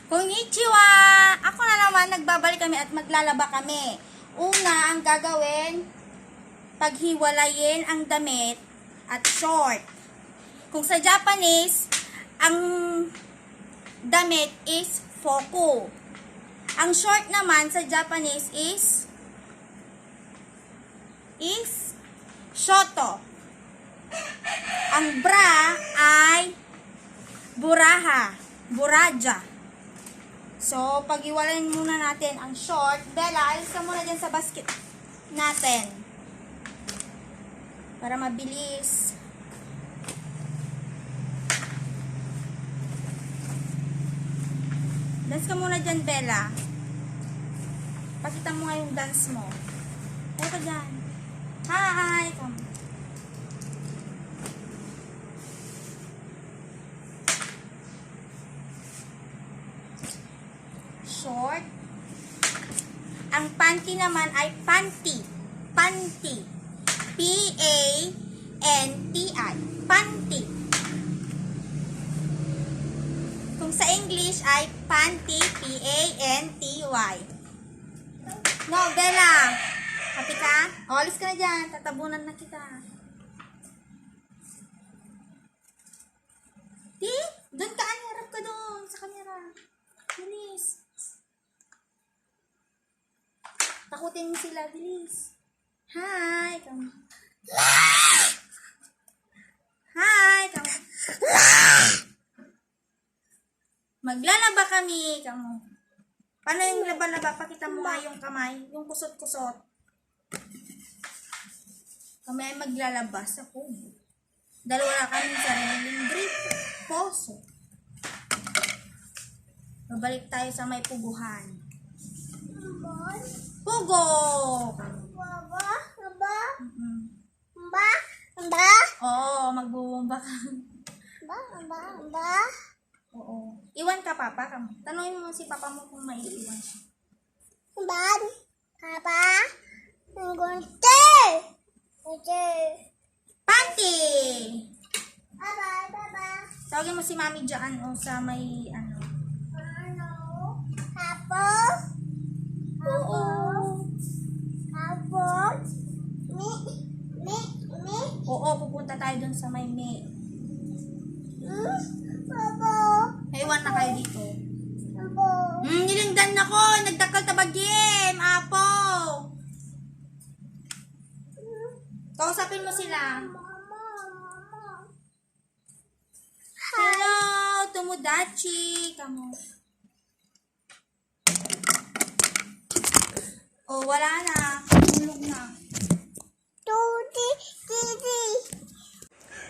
Konnichiwa! Ako na naman, nagbabalik kami at maglalaba kami. Una, ang gagawin, paghiwalayin ang damit at short. Kung sa Japanese, ang damit is foku. Ang short naman sa Japanese is shoto. Ang bra ay buraja. So, pag-iwalayin muna natin ang short. Bella, alis ka muna dyan sa basket natin. Para mabilis. Dance ka muna dyan, Bella. Pakita mo nga yung dance mo. Ayaw ka dyan. Hi! Come. Short. Ang panty naman ay panty. Panty. P-A-N-T-I. Panty. Kung sa English ay panty. P-A-N-T-Y. No, Bella. Happy ka? O, alis ka na dyan. Tatabunan na kita. Di? Doon ka. Harap ka doon sa camera. Bilis. Takutin mo sila, bilis. Hi, come. Hi, come. Maglalaba kami, come. Paano yung laba-laba? Pakita mo nga yung kamay, yung kusot-kusot. Kami ay maglalaba sa kubo. Dalawa kami sa sariling brief. Poso. Babalik tayo sa may puguhan. Pugo! Oo, magbubumba ka. Oo. Iwan ka, Papa. Tanungin mo si Papa mo kung may iwan siya. Panty! Tawagin mo si Mami dyan o sa may ano. Oo, pupunta tayo dun sa may May. Ewan na kayo dito. Nilingdan ako. Nagdakal tabagim. Apo. Kausapin mo sila. Hello, Tomodachi. Kamo. Oh, wala na. Tulog na.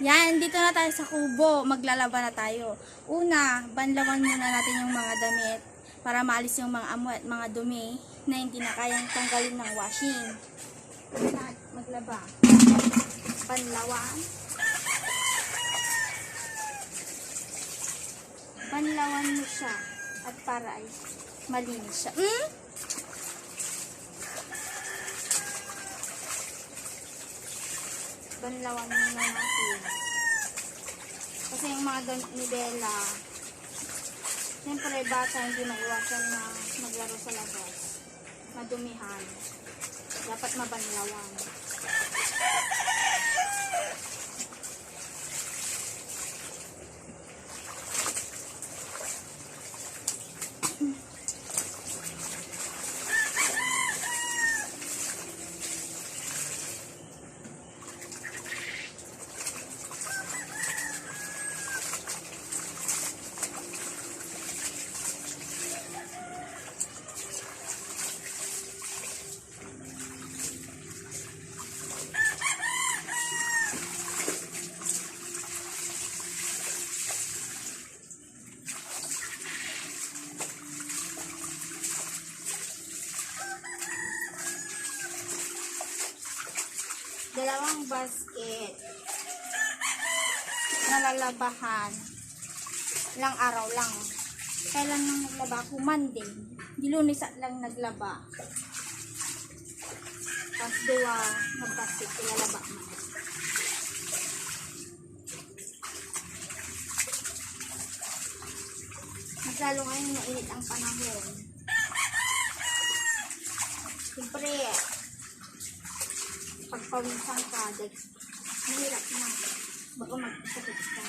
Yan, dito na tayo sa kubo. Maglalaba na tayo. Una, banlawan muna natin yung mga damit para maalis yung mga amoy at mga dumi na hindi na kayang tanggalin ng washing. Maglaba. Banlawan. Banlawan mo siya at para ay malinis siya. Banlawan muna natin. Kasi yung mga damit ni Bella, siyempre bata hindi maiwasan na maglaro sa labas. Madumihan. Dapat mabanlawan. Dalawang basket na lalabahan lang araw lang. Kailan nang naglaba ako? Monday. Di Lunes lang naglaba. Tapos dua na basket ilalaba mo. Mas lalo ngayon mainit ang panahon. Siyempre, pagpawisan ka, mahirap na. Bago magkasakit ka,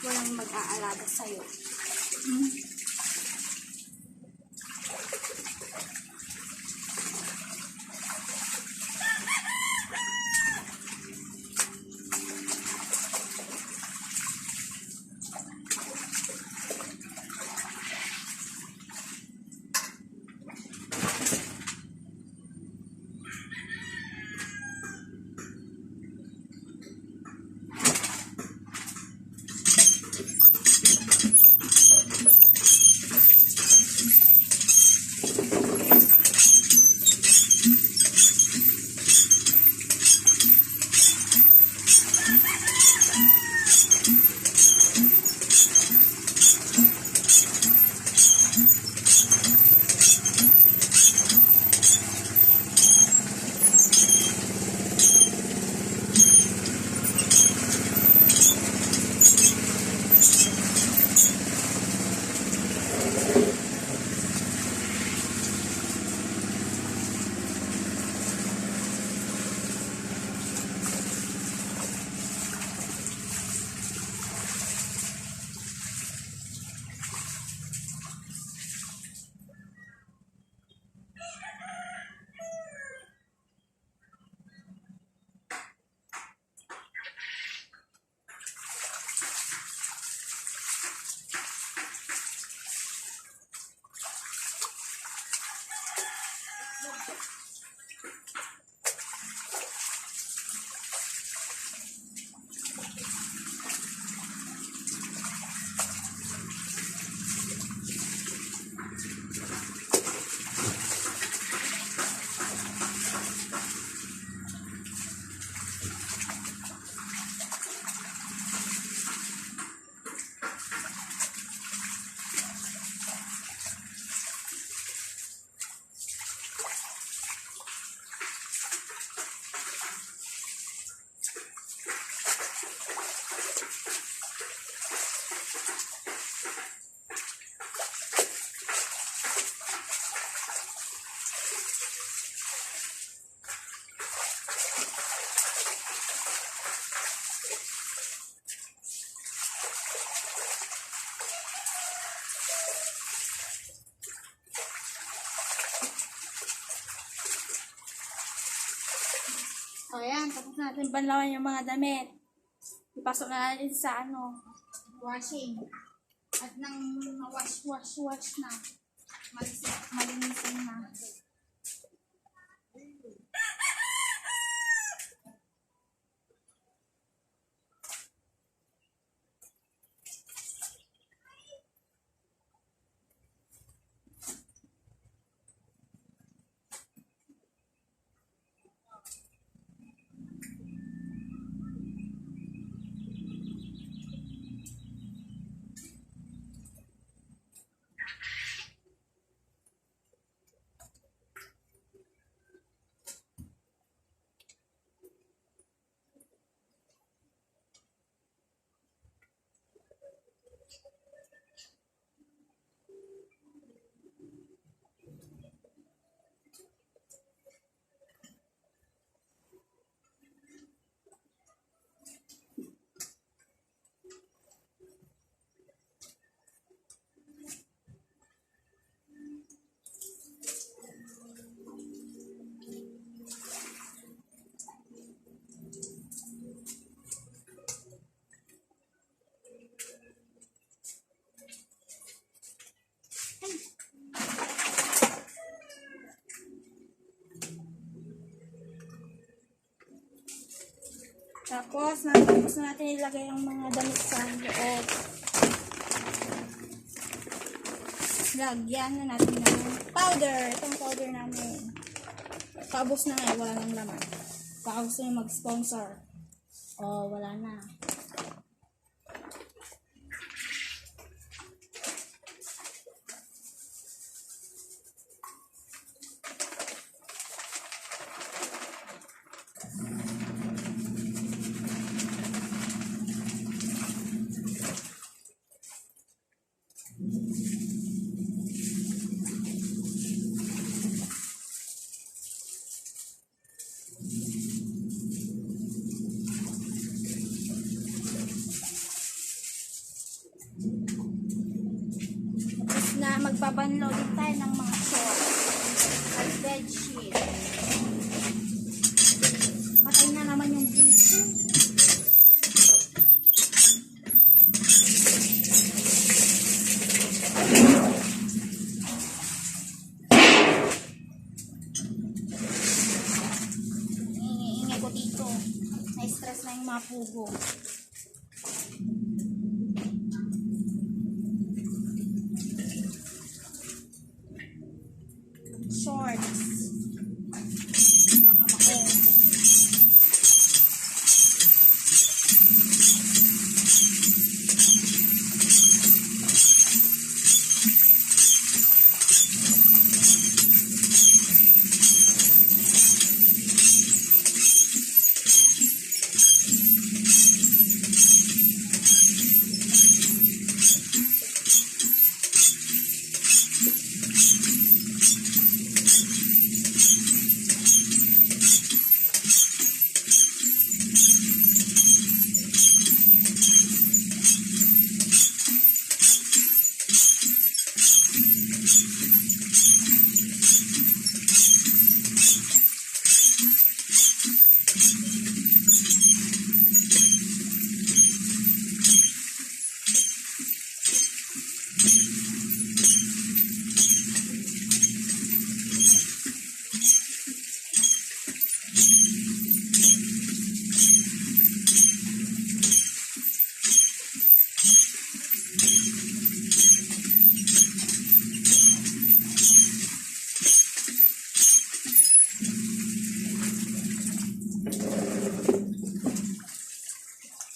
walang mag-aalaga sa'yo. So, ayan. Tapos natin banlawan yung mga damit. Ipasok na natin sa washing. At nang wash na. Malinisin na. Tapos na natin ilagay yung mga damit sa loob. Lagyan na natin ng powder. Itong powder namin. Paubos na nga, wala nang laman. Paubos na yung mag-sponsor. O, wala na. magbabanlaw din tayo ng mga shorts at bedsheet. Patay na naman yung dito. Ingay ko dito. Na-stress na yung mga pugo. Shorts. Mga mako.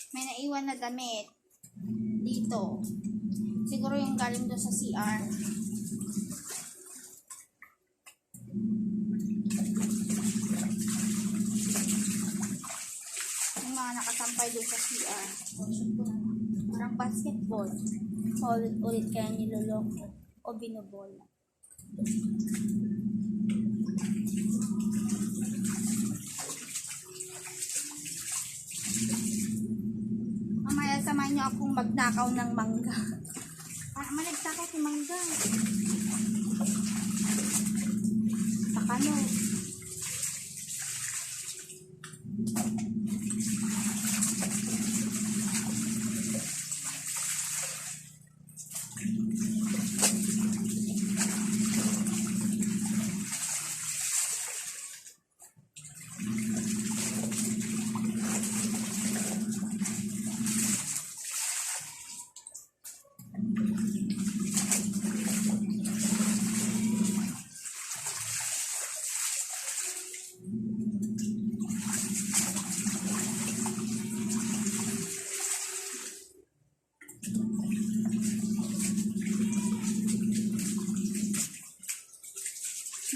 May naiwan na damit dito. Siguro yung galing doon sa CR. Yung mga nakasampay doon sa CR. Parang basketball. Ulit kaya niloloko o binubola. Mamaya samahan niyo akong magnakaw ng mangga. Malagtakaw si mangga. Takano.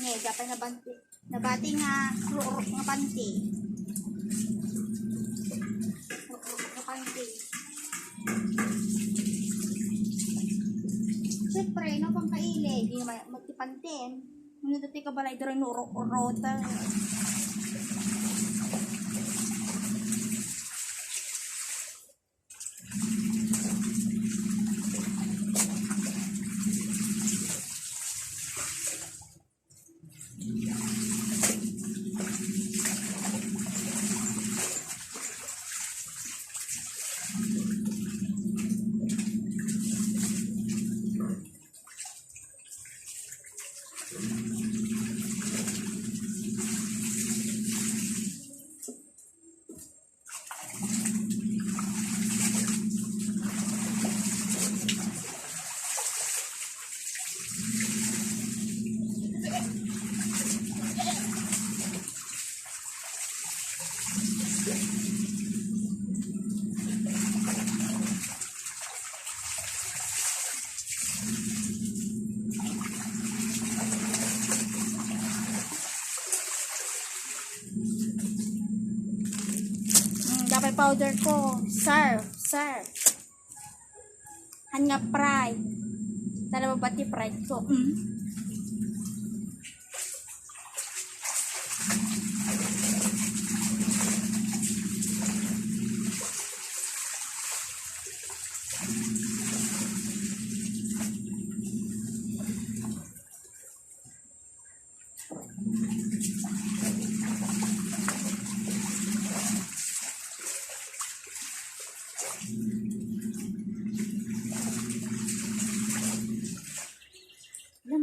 Nye, dapat nabati nga klorok nga panty. Klorok nga panty. Siyempre, no, pang kaili, di naman magtipantin. Ano dati ka balay doon rota. Dapat powder ko. Sir. Hanya fry. Tara babati fry ko.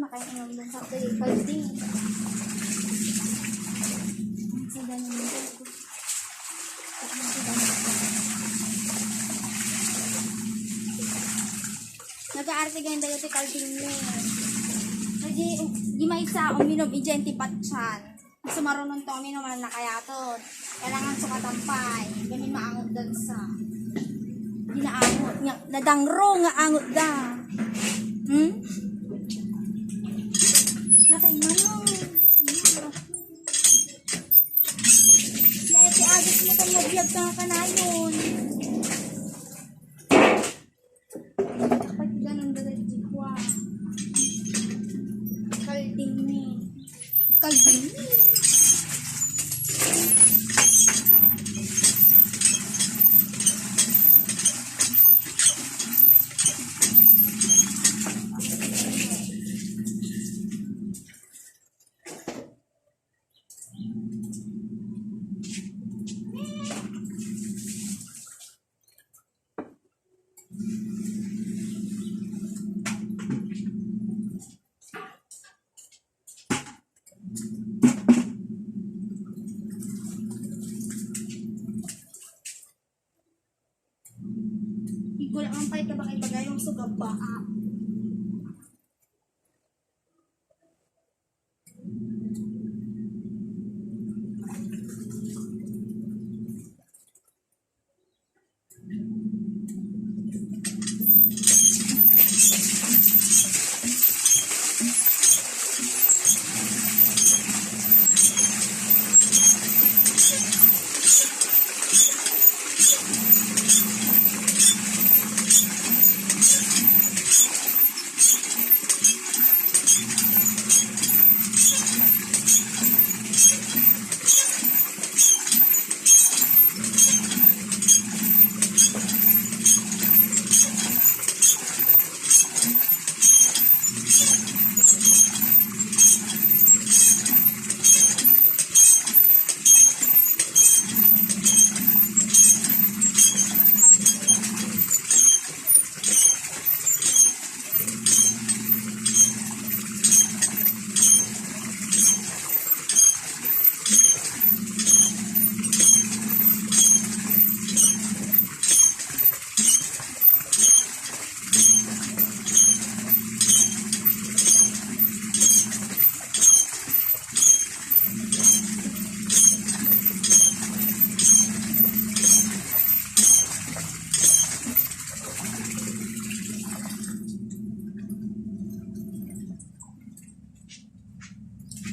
kayo inom dun sa kalding. Sa ganun dito. Nag-aarte ganyan dayo si kalding niya. Di maisa uminom ijenti patsan. Sumarunong to uminom na kaya to. Kailangan sukatampay. Gamin maangot dun sa dinaangot niya. Nadangro nga angot da. Nakaiman mo. Kaya iti agos mo kang nabiyag ka nga kanayon. Kapag ganun da jikwa. Kalding ni. Kalding ni. Igulang ang pahit ka ba kay bagay yung sugab ba?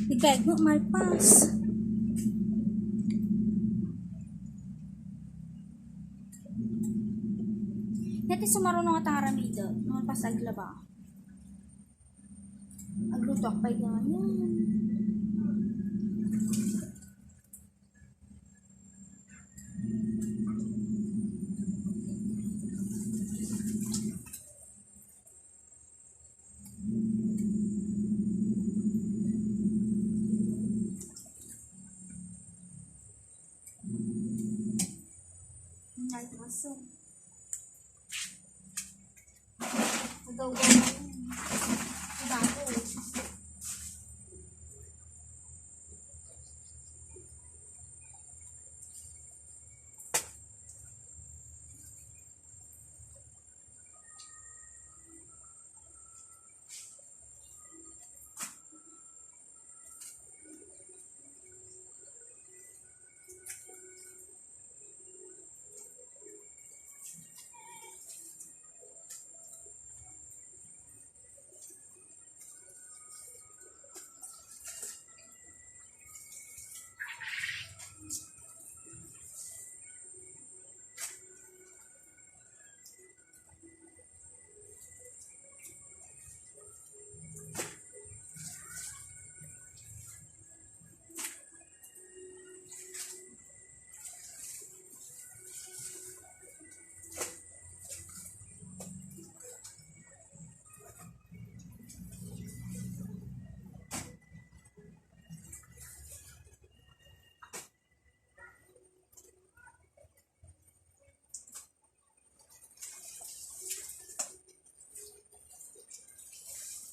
Ikay mo malpas. Nati sumarunong at aramido. Malpas aglaba. Aglutok pa ganyan. Masuk. Agaw-gaw. Bago.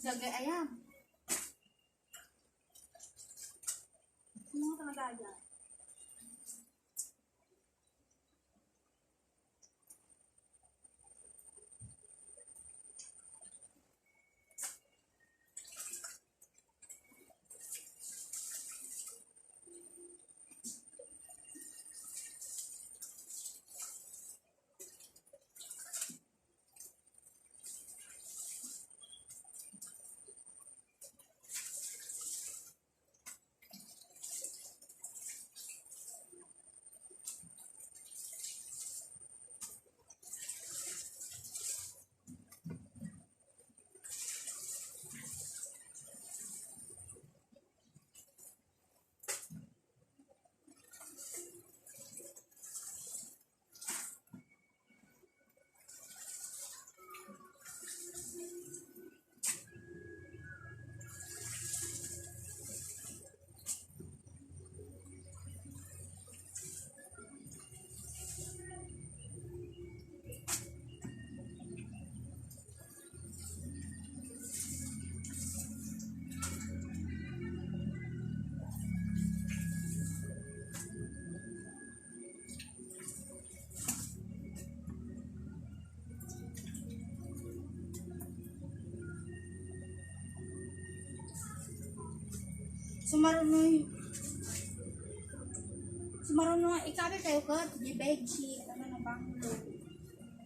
Lagay ayam. mo talaga yan. Sumarunong ikabi kayo ko di bedsheet ano na bang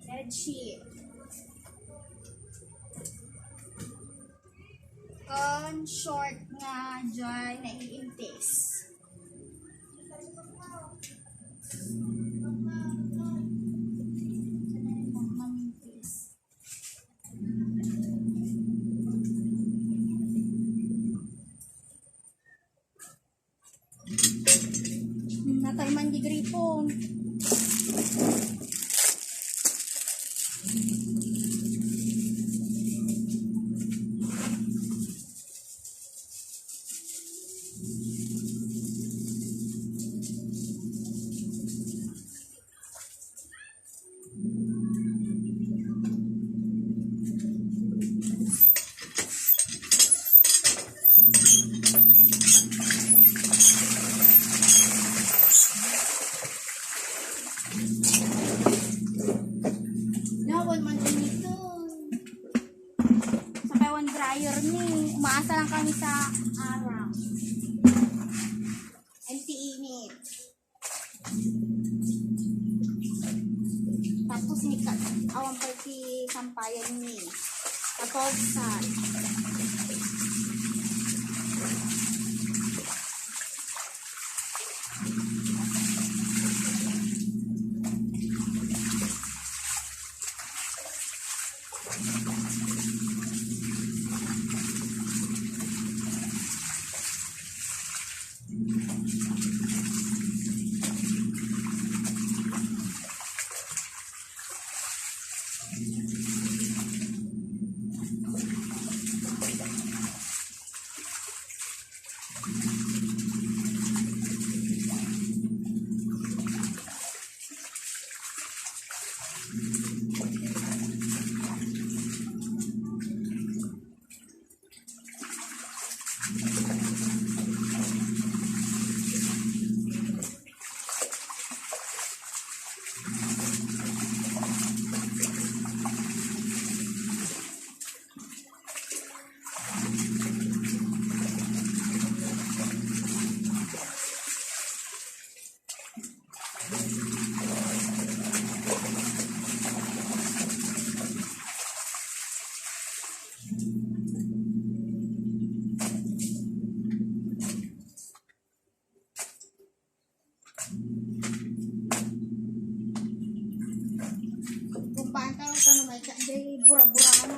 bedsheet kon short nga dyan na iintis natay man di gripon. Nawal man din ito. Sa kawan dryer ni. Umaasa lang kami sa araw. Empty init. Tapos ni awan pa si sampayan ni. Tapos sa kung paano ka naman dyan, bura-bura ka na.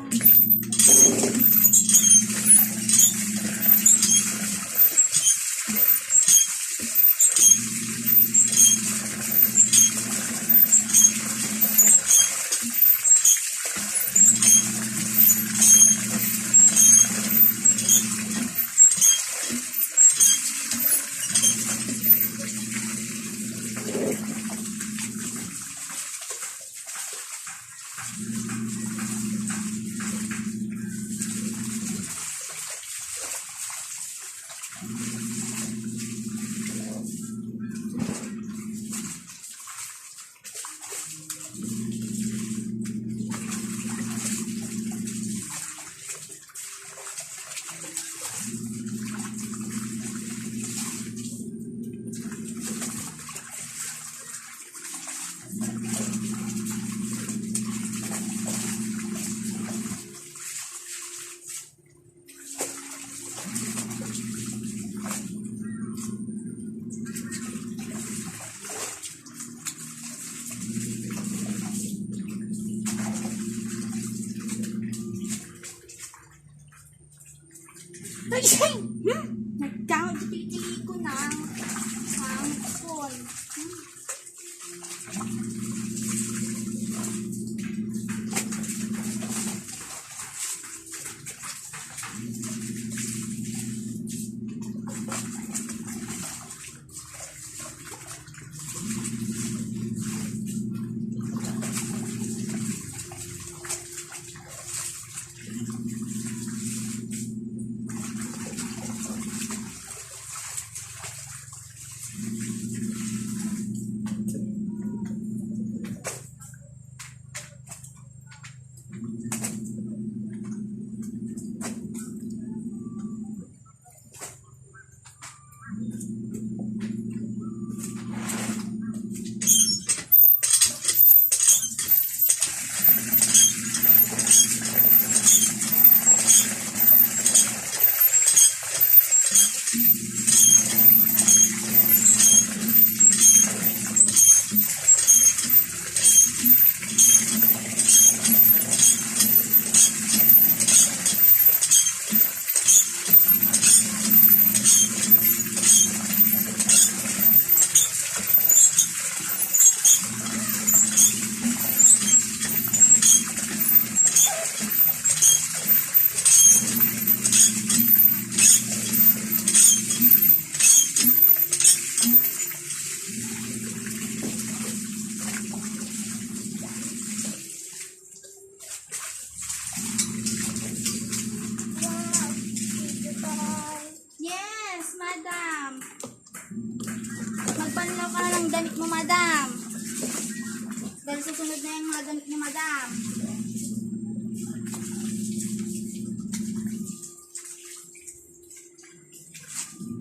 Nagkakapili ko ng sampol. Magpanlaw ka na ng damit mo, madam. Dahil susunod na yung mga damit ni madam.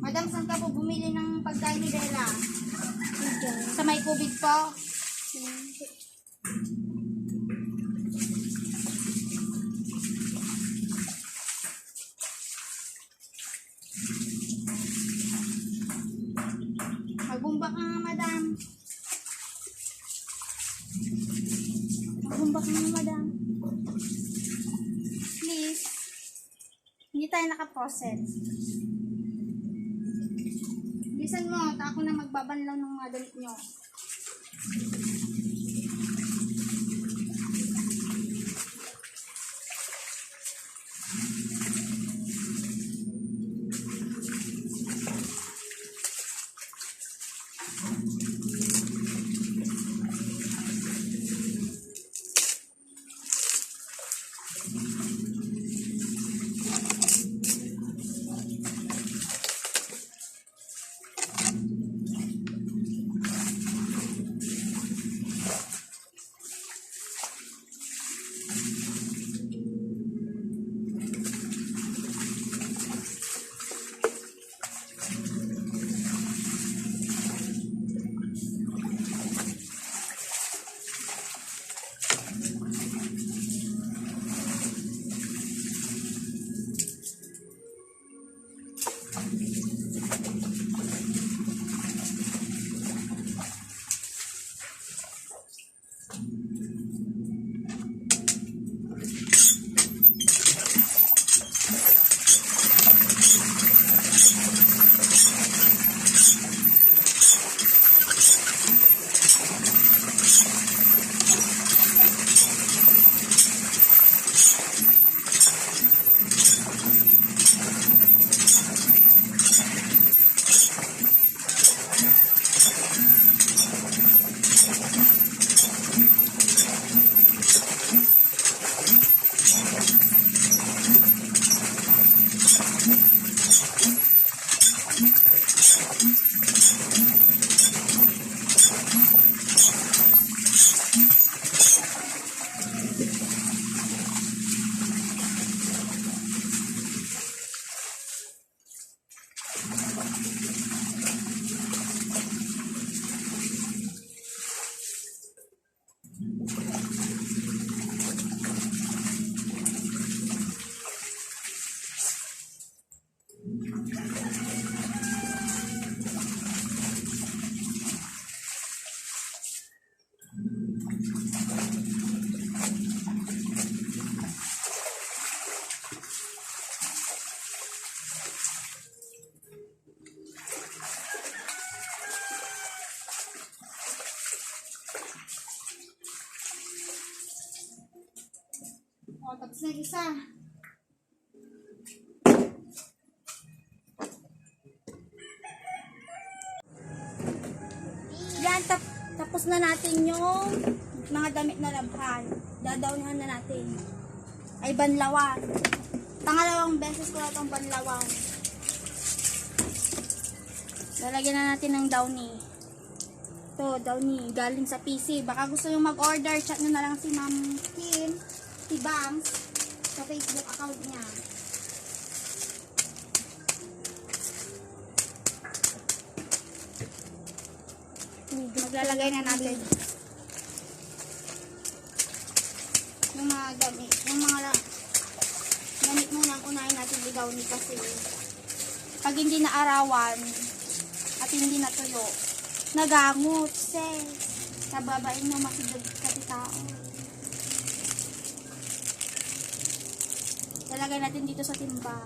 Madam, saan ka po bumili ng pagkain ni Bella? Sa may COVID po? Magbumba ka nga, madam. Magbumba ka nga, madam. Please. Hindi tayo nakaposet. Bilisan mo, ako na magbabanlaw ng mga damit nyo. Tapos na isa. Yan, tapos na natin yung mga damit na labhan. Dadawnan na natin. Ay, banlawan. Pangalawang beses ko na itong banlawan. Lalagyan na natin ng downy. Ito, downy. Galing sa PC. Baka gusto yung mag-order. Chat nyo na lang si Ma'am Kim, si Bangs, sa Facebook account niya. Maglalagay na natin yung mga damit. Yung mga damit muna ang unahin natin i-downy kasi pag hindi na arawan at hindi na tuyo, nagamot, nababain mo masidog kasi tao. Lalagay natin dito sa timba.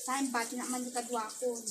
Saan ba? Tinaman di kadwakon.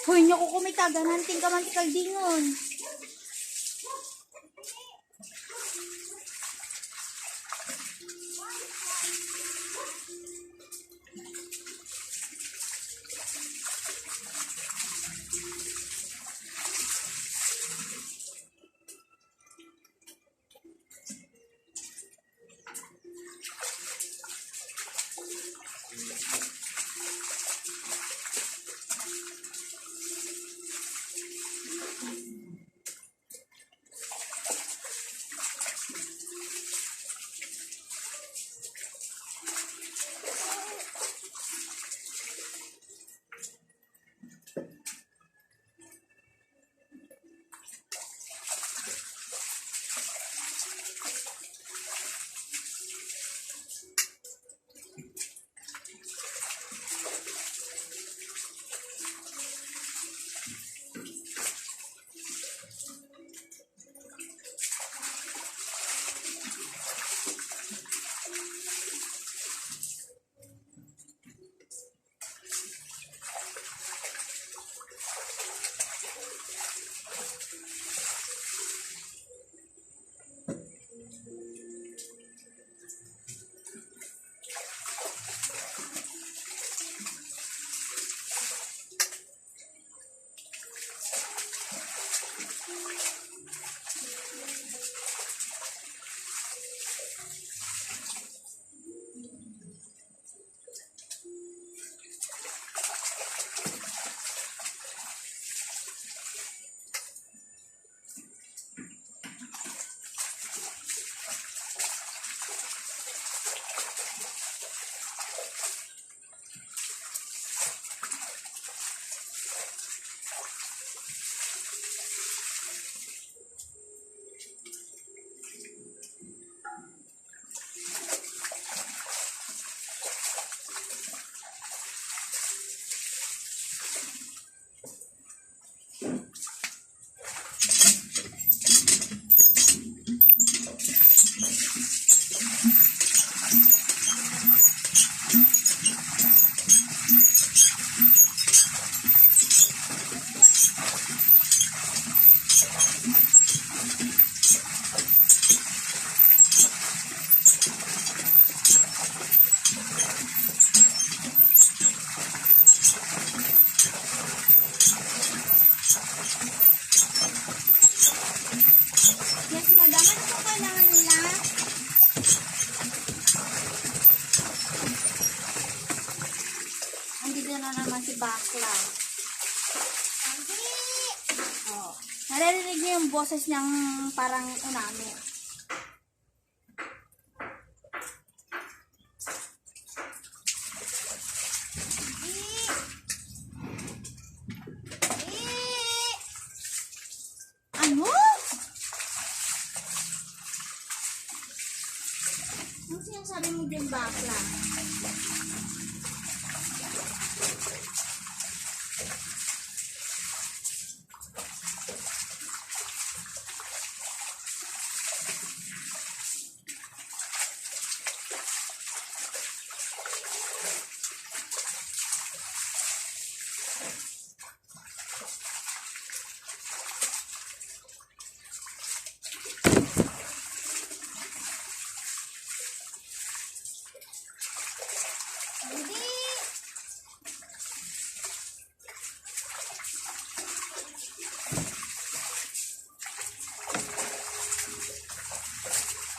Hoy, nyo ko kumita. Gananting ka man ti kaldingon. bakla. Oh. Naririnig niyo yung boses niyang parang unami. Ano? Ano sinasabi mo din bakla? Hindi.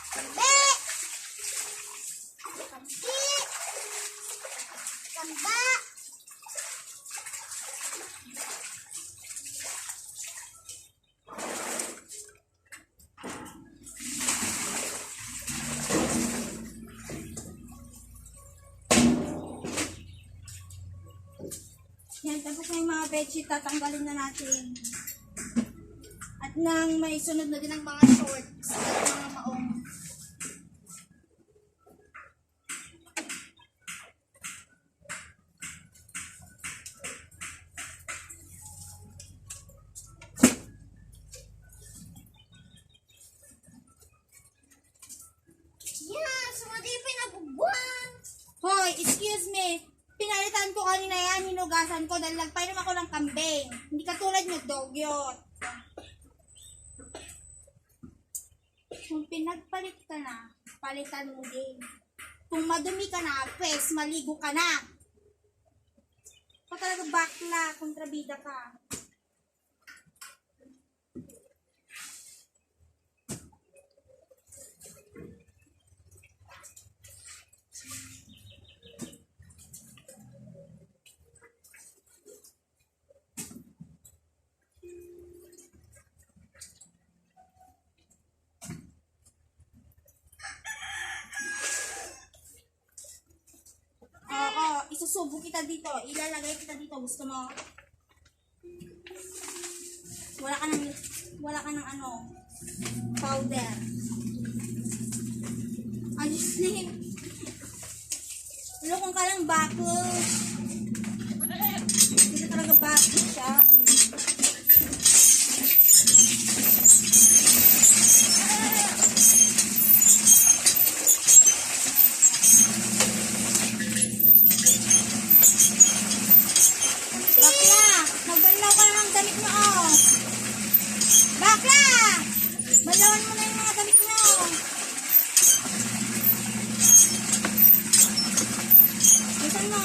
Kambi. Kambi. Kamba. Yan, tapos na yung mga bedsheet, tatanggalin na natin. At nang may sunod na din ang mga shorts at mga maong. Yes, hindi pinagbubuan. Hoy, excuse me. Pinalitan ko kanina yan, hinugasan ko dahil nagpainom ako ng kambing. Hindi katulad nyo, dogyot. Kung pinagpalit ka na, palitan mo din. Kung madumi ka na, pwes, maligo ka na. Ikaw talaga bakla, kontrabida ka. Isusubo kita dito. Ilalagay kita dito. Gusto mo? Wala ka ng ano, powder. Ayos na yun. Lukong ka lang bakos. Hindi talaga bakos siya. Malawan mo na yung mga damit nyo. Bisan mo.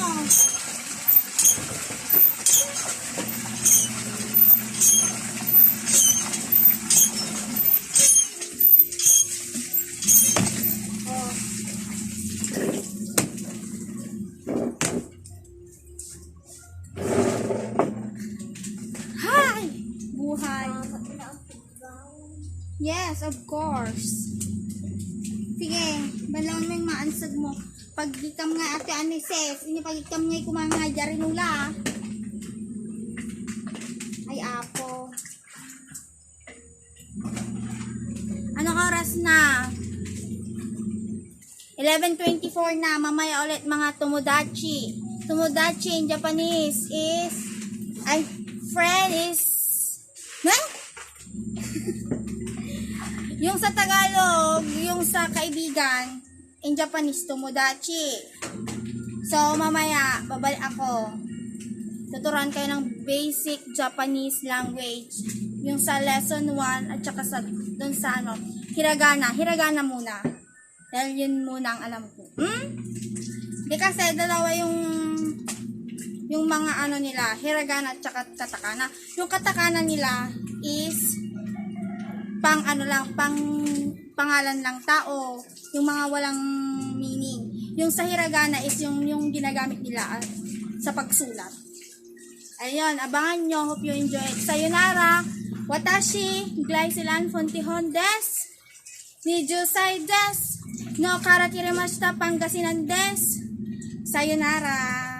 Oh. Hi! Buhay. Yes, of course. Sige, balawin mo yung maansag mo. Pagkikam nga ate anises, ini pagkikam nga kumanga jarinula. Ay, apo. Anong oras na? 11:24 na. Mamaya ulit mga tomodachi. Tomodachi in Japanese is, friend is, yung sa Tagalog, yung sa kaibigan, in Japanese, tomodachi. So, mamaya, babalik ako. Tuturuan kayo ng basic Japanese language. Yung sa lesson 1, at saka sa, dun sa ano, hiragana. Hiragana muna. Dahil yun muna ang alam ko. Di kasi dalawa yung mga ano nila, hiragana at saka katakana. Yung katakana nila is pang ano lang, pangalan lang tao, yung mga walang meaning. Yung sa hiragana is yung ginagamit nila sa pagsulat. Ayun, abangan nyo. Hope you enjoy it. Sayonara. Watashi, Glycelan Fontihon des. Nijusai des. No karakiririmashita Pangasinan des. Sayonara.